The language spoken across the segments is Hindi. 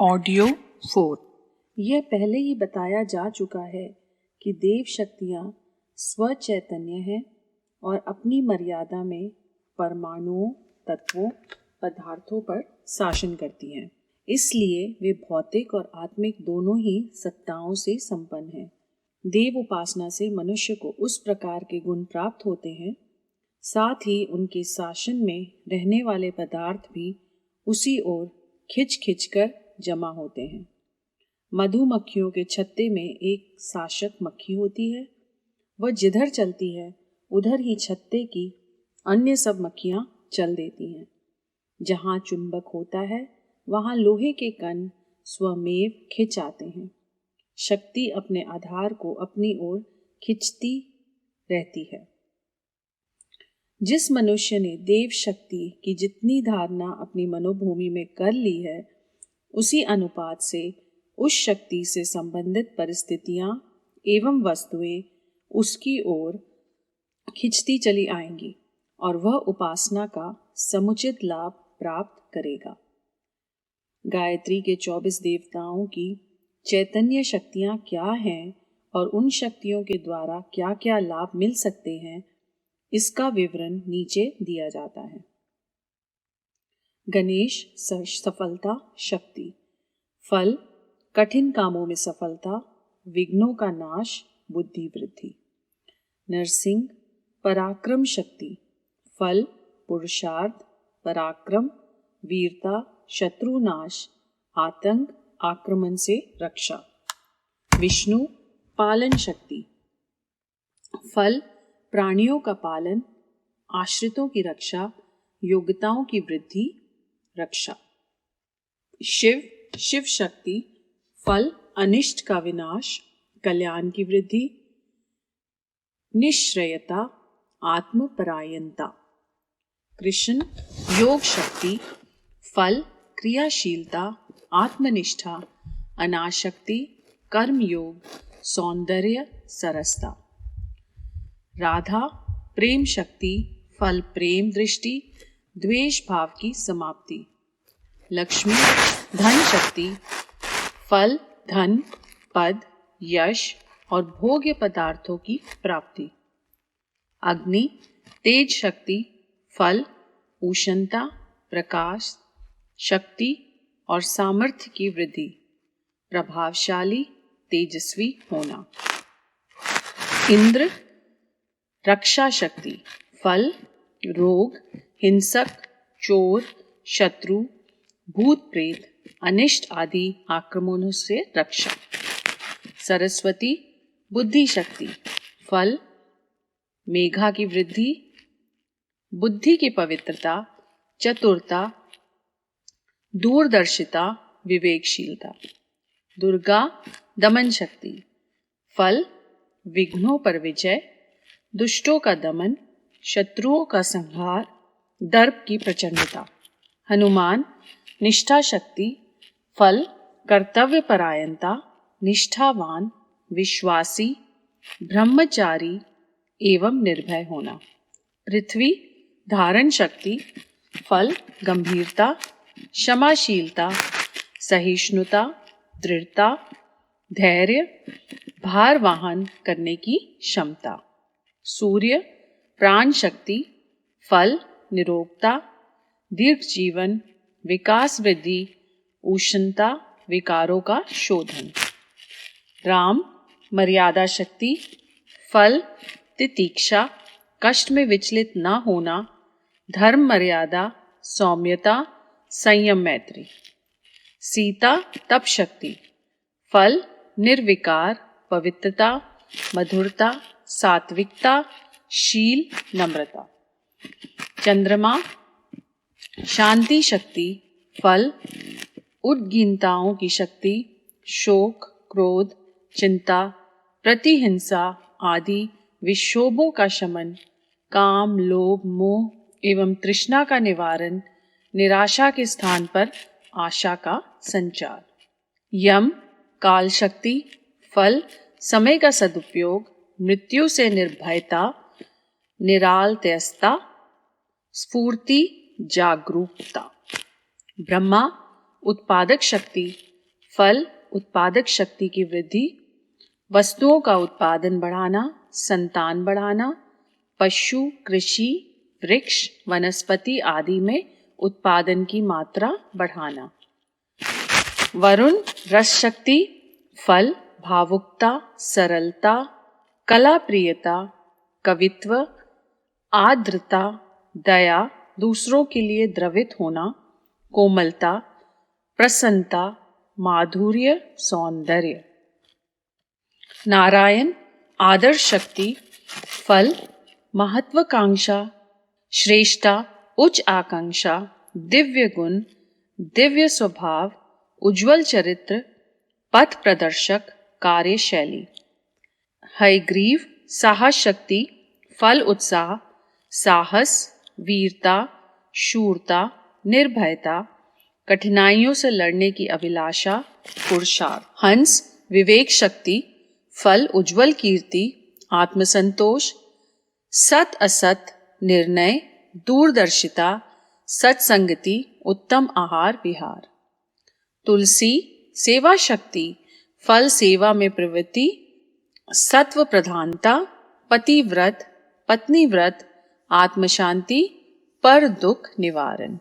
ऑडियो 4। यह पहले ही बताया जा चुका है कि देव शक्तियाँ स्व चैतन्य हैं और अपनी मर्यादा में परमाणुओं, तत्वों, पदार्थों पर शासन करती हैं। इसलिए वे भौतिक और आत्मिक दोनों ही सत्ताओं से संपन्न हैं। देव उपासना से मनुष्य को उस प्रकार के गुण प्राप्त होते हैं, साथ ही उनके शासन में रहने वाले पदार्थ भी उसी ओर खिंच खिंच कर जमा होते हैं। मधुमक्खियों के छत्ते में एक शासक मक्खी होती है। वह जिधर चलती है उधर ही छत्ते की अन्य सब मक्खियां चल देती हैं। जहां चुंबक होता है वहां लोहे के कण स्वमेव खिंच आते हैं। शक्ति अपने आधार को अपनी ओर खिंचती रहती है। जिस मनुष्य ने देव शक्ति की जितनी धारणा अपनी मनोभूमि में कर ली है, उसी अनुपात से उस शक्ति से संबंधित परिस्थितियां एवं वस्तुएं उसकी ओर खिंचती चली आएंगी और वह उपासना का समुचित लाभ प्राप्त करेगा। गायत्री के 24 देवताओं की चैतन्य शक्तियां क्या हैं और उन शक्तियों के द्वारा क्या क्या लाभ मिल सकते हैं, इसका विवरण नीचे दिया जाता है। गणेश सफलता शक्ति। फल कठिन कामों में सफलता, विघ्नों का नाश, बुद्धि वृद्धि। नरसिंह पराक्रम शक्ति। फल पुरुषार्थ, पराक्रम, वीरता, शत्रुनाश, आतंक, आक्रमण से रक्षा। विष्णु पालन शक्ति। फल प्राणियों का पालन, आश्रितों की रक्षा, योग्यताओं की वृद्धि, रक्षा। शिव शक्ति। फल अनिष्ट का विनाश, कल्याण की वृद्धि, निश्चयता, आत्मपरायणता। कृष्ण योग शक्ति। फल क्रियाशीलता, आत्मनिष्ठा, अनासक्ति, कर्म योग, सौंदर्य, सरसता। राधा प्रेम शक्ति। फल प्रेम दृष्टि, द्वेष भाव की समाप्ति। लक्ष्मी धन शक्ति। फल धन, पद, यश और भोग्य पदार्थों की प्राप्ति। अग्नि तेज शक्ति। फल उष्णता, प्रकाश, शक्ति और सामर्थ्य की वृद्धि, प्रभावशाली, तेजस्वी होना। इंद्र रक्षा शक्ति। फल रोग, हिंसक, चोर, शत्रु, भूत प्रेत, अनिष्ट आदि आक्रमणों से रक्षा। सरस्वती बुद्धि शक्ति। फल मेघा की वृद्धि, बुद्धि की पवित्रता, चतुरता, दूरदर्शिता, विवेकशीलता। दुर्गा दमन शक्ति। फल विघ्नों पर विजय, दुष्टों का दमन, शत्रुओं का संहार, दर्प की प्रचंडता। हनुमान निष्ठा शक्ति। फल कर्तव्य परायणता, निष्ठावान, विश्वासी, ब्रह्मचारी एवं निर्भय होना। पृथ्वी धारण शक्ति। फल गंभीरता, क्षमाशीलता, सहिष्णुता, दृढ़ता, धैर्य, भार वाहन करने की क्षमता। सूर्य प्राण शक्ति। फल निरोगता, दीर्घ जीवन, विकास वृद्धि, उष्णता, विकारों का शोधन। राम मर्यादा शक्ति। फल तितीक्षा, कष्ट में विचलित न होना, धर्म मर्यादा, सौम्यता, संयम, मैत्री। सीता तप शक्ति। फल निर्विकार, पवित्रता, मधुरता, सात्विकता, शील, नम्रता। चंद्रमा शांति शक्ति। फल उद्गिनताओं की शक्ति, शोक, क्रोध, चिंता, प्रतिहिंसा आदि विक्षोभों का शमन, काम, लोभ, मोह एवं तृष्णा का निवारण, निराशा के स्थान पर आशा का संचार। यम काल शक्ति। फल समय का सदुपयोग, मृत्यु से निर्भयता, निरालतेयता, स्फूर्ति, जागरूकता। ब्रह्मा उत्पादक शक्ति। फल उत्पादक शक्ति की वृद्धि, वस्तुओं का उत्पादन बढ़ाना, संतान बढ़ाना, पशु, कृषि, वृक्ष, वनस्पति आदि में उत्पादन की मात्रा बढ़ाना। वरुण रस शक्ति, फल भावुकता, सरलता, कला प्रियता, कवित्व, आर्द्रता, दया, दूसरों के लिए द्रवित होना, कोमलता, प्रसन्नता, माधुर्य, सौंदर्य। नारायण आदर्श शक्ति, फल महत्वाकांक्षा, श्रेष्ठता, उच्च आकांक्षा, दिव्य गुण, दिव्य स्वभाव, उज्जवल चरित्र, पथ प्रदर्शक, कार्यशैली। हयग्रीव साहस शक्ति, फल उत्साह, साहस, वीरता, शूरता, निर्भयता, कठिनाइयों से लड़ने की अभिलाषा, पुरुषार्थ। हंस विवेक शक्ति, फल उज्जवल कीर्ति, आत्मसंतोष, सत असत निर्णय, दूरदर्शिता, सत्संगति, उत्तम आहार विहार। तुलसी सेवा शक्ति, फल सेवा में प्रवृत्ति, सत्व प्रधानता, पतिव्रत, पत्नी व्रत, आत्मशांति, पर दुख निवारण।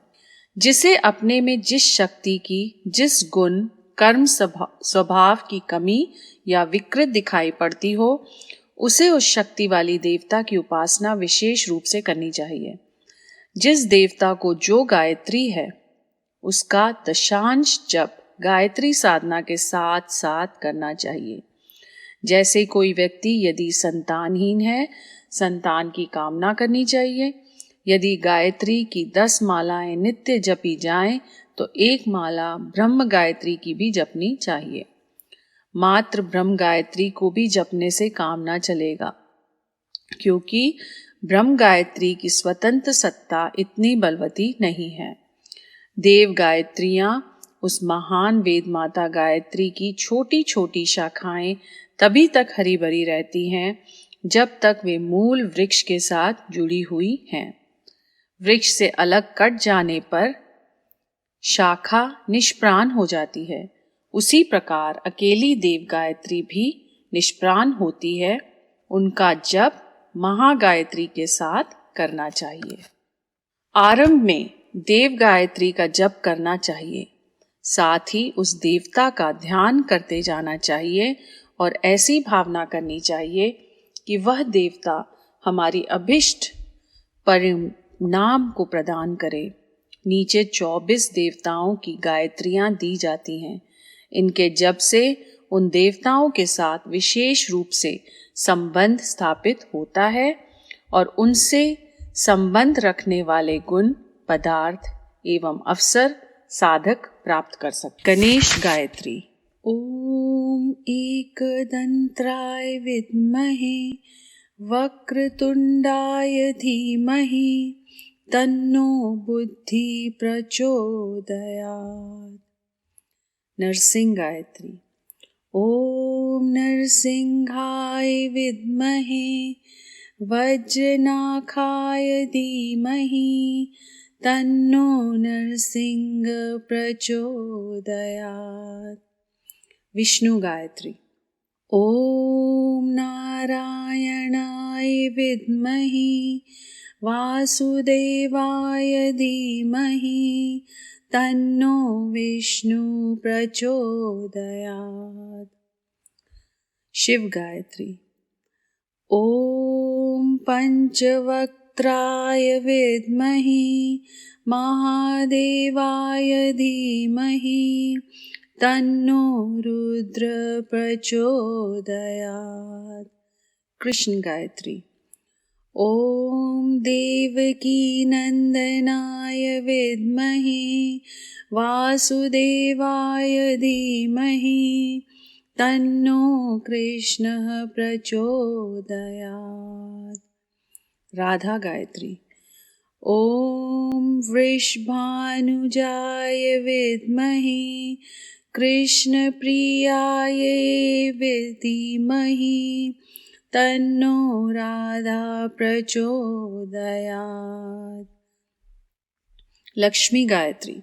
जिसे अपने में जिस शक्ति की, जिस गुण, कर्म, स्वभाव की कमी या विकृत दिखाई पड़ती हो, उसे उस शक्ति वाली देवता की उपासना विशेष रूप से करनी चाहिए। जिस देवता को जो गायत्री है, उसका दशांश जप गायत्री साधना के साथ साथ करना चाहिए। जैसे कोई व्यक्ति यदि संतानहीन है, संतान की कामना करनी चाहिए। यदि गायत्री की 10 मालाएं नित्य जपी जाएं, तो 1 माला ब्रह्म गायत्री की भी जपनी चाहिए। मात्र ब्रह्म गायत्री को भी जपने से काम ना चलेगा, क्योंकि ब्रह्म गायत्री की स्वतंत्र सत्ता इतनी बलवती नहीं है। देव गायत्रियां, उस महान वेद माता गायत्री की छोटी छोटी शाखाएं तभी तक हरी भरी रहती हैं जब तक वे मूल वृक्ष के साथ जुड़ी हुई हैं। वृक्ष से अलग कट जाने पर शाखा निष्प्राण हो जाती है। उसी प्रकार अकेली देव गायत्री भी निष्प्राण होती है। उनका जप महागायत्री के साथ करना चाहिए। आरंभ में देव गायत्री का जप करना चाहिए, साथ ही उस देवता का ध्यान करते जाना चाहिए और ऐसी भावना करनी चाहिए कि वह देवता हमारी अभिष्ट परिणाम को प्रदान करे। नीचे 24 देवताओं की गायत्रियां दी जाती हैं। इनके जप से उन देवताओं के साथ विशेष रूप से संबंध स्थापित होता है और उनसे संबंध रखने वाले गुण, पदार्थ एवं अवसर साधक प्राप्त कर सकते। गणेश गायत्री। ओम एकदंत्राय विद्महे वक्रतुंडाय धीमहि तन्नो बुद्धि प्रचोदयात्। नरसिंह गायत्री। ओम नरसिंहाय विद्महे वज्रनाखाय धीमहि तन्नो नरसिंह प्रचोदयात्। विष्णु गायत्री। ओम नारायणाय विद्महे वासुदेवाय धीमहि तन्नो विष्णु प्रचोदयात्। शिव गायत्री। ओम पंचवक्त्राय विद्महे महादेवाय धीमहि तन्नो रुद्र प्रचोदयात्। कृष्ण गायत्री। ओम देवकी नंदनाय विद्महे वासुदेवाय धीमहि तन्नो कृष्णः प्रचोदयात्। राधा गायत्री। ओम वृषभानुजाय विद्महे कृष्णप्रियाय धीमहि तन्नो राधा प्रचोदयात्। लक्ष्मी गायत्री।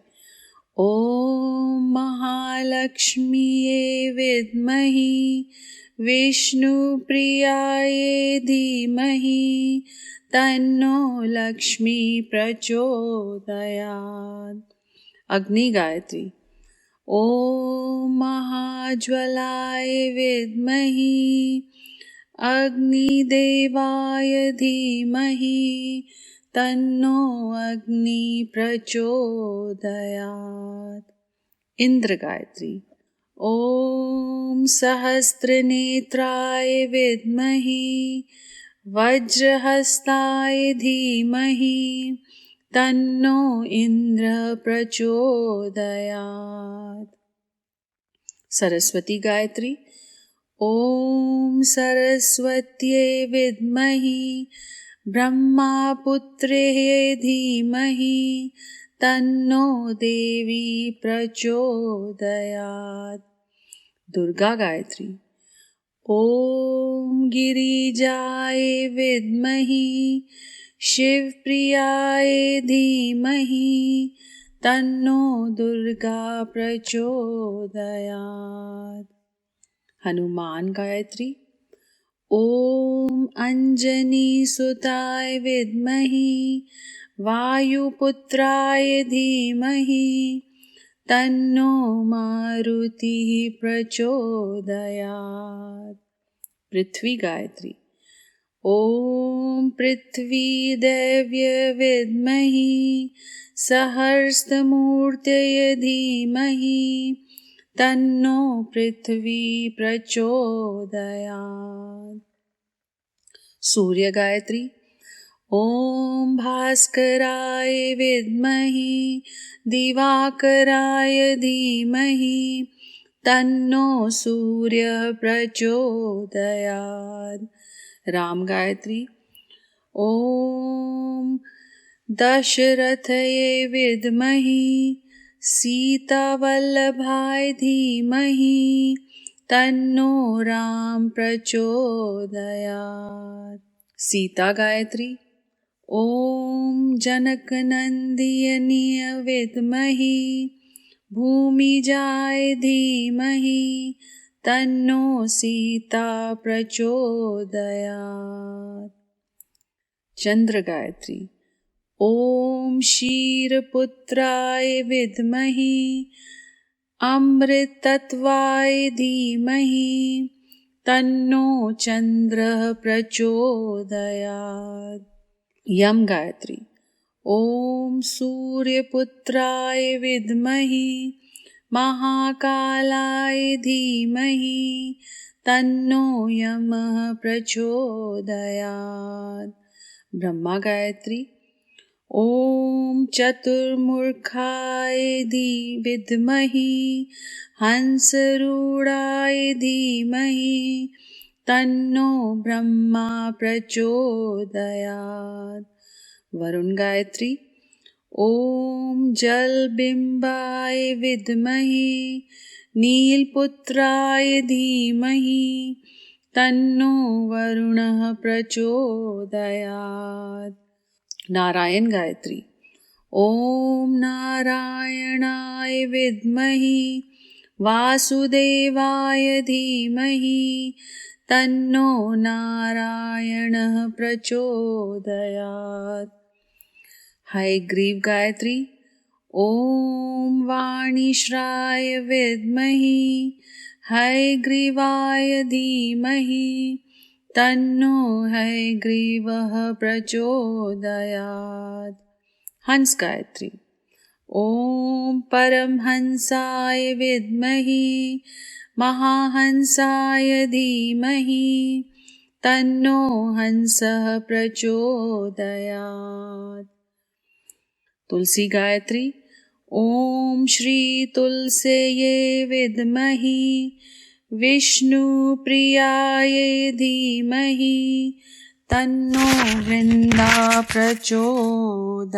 ॐ महालक्ष्मीये विद्महि विष्णुप्रियाय धीमहि तन्नो लक्ष्मी प्रचोदयात्। अग्नि गायत्री। ॐ महाज्वलाय विद्महि अग्निदेवाय धीमहि तन्नो अग्नि प्रचोदयात्। इंद्र गायत्री। ॐ सहस्रनेत्राय विद्महि वज्रहस्ताय धीमहि तन्नो इंद्र प्रचोदयात्। सरस्वती गायत्री। ॐ सरस्वत्यै विद्महि ब्रह्मपुत्र्यै धीमहि तन्नो देवी प्रचोदयात्। दुर्गा गायत्री। ॐ गिरिजाय विद्महि शिवप्रियाय धीमहि तन्नो दुर्गा प्रचोदयात्। हनुमान गायत्री। ॐ अंजनीसुताय विद्महि वायुपुत्राय धीमहि तन्नो मारुतिः प्रचोदयात्। पृथ्वी गायत्री। ॐ पृथ्वीदेव्यै विद्महि सहस्रमूर्तये धीमहि तन्नो पृथ्वी प्रचोदयात्। सूर्य गायत्री। ॐ भास्कराय विद्महि दिवाकराय धीमहि तन्नो सूर्यः प्रचोदयात्। राम गायत्री। ॐ दशरथये विद्महि सीतावल्लभाय धीमहि तन्नो राम प्रचोदयात्। सीता गायत्री। ॐ जनकनन्दिन्यै विद्महि भूमिजाय धीमहि तन्नो सीता प्रचोदयात्। चंद्र गायत्री। ॐ क्षीरपुत्राय विद्महि अमृतत्वाय धीमहि तन्नो चंद्रः प्रचोदयात्। यम गायत्री। ॐ सूर्यपुत्राय विद्महि महाकालाय धीमहि तन्नो यमः प्रचोदयात्। ब्रह्मा गायत्री। ॐ चतुर्मुखाय विद्महि हंसरूढाय धीमहि तन्नो ब्रह्मा प्रचोदयात्। वरुण गायत्री। ॐ जलबिम्बाय विद्महि नीलपुत्राय धीमहि तन्नो वरुणः प्रचोदयात्। नारायण गायत्री। ॐ नारायणाय विद्महि वासुदेवाय धीमहि तन्नो नारायणः प्रचोदयात्। हयग्रीव गायत्री। ॐ वाणीश्राय विद्महि हयग्रीवाय धीमहि तन्नो हयग्रीवः प्रचोदयात्। हंस गायत्री। ॐ परमहंसाय विद्महि महाहंसाय धीमहि तन्नो हंसः प्रचोदयात्। तुलसी गायत्री। ॐ श्री तुलस्यै विद्महि विष्णुप्रियाय धीमहि तन्नो वृन्दा प्रचोदयात्।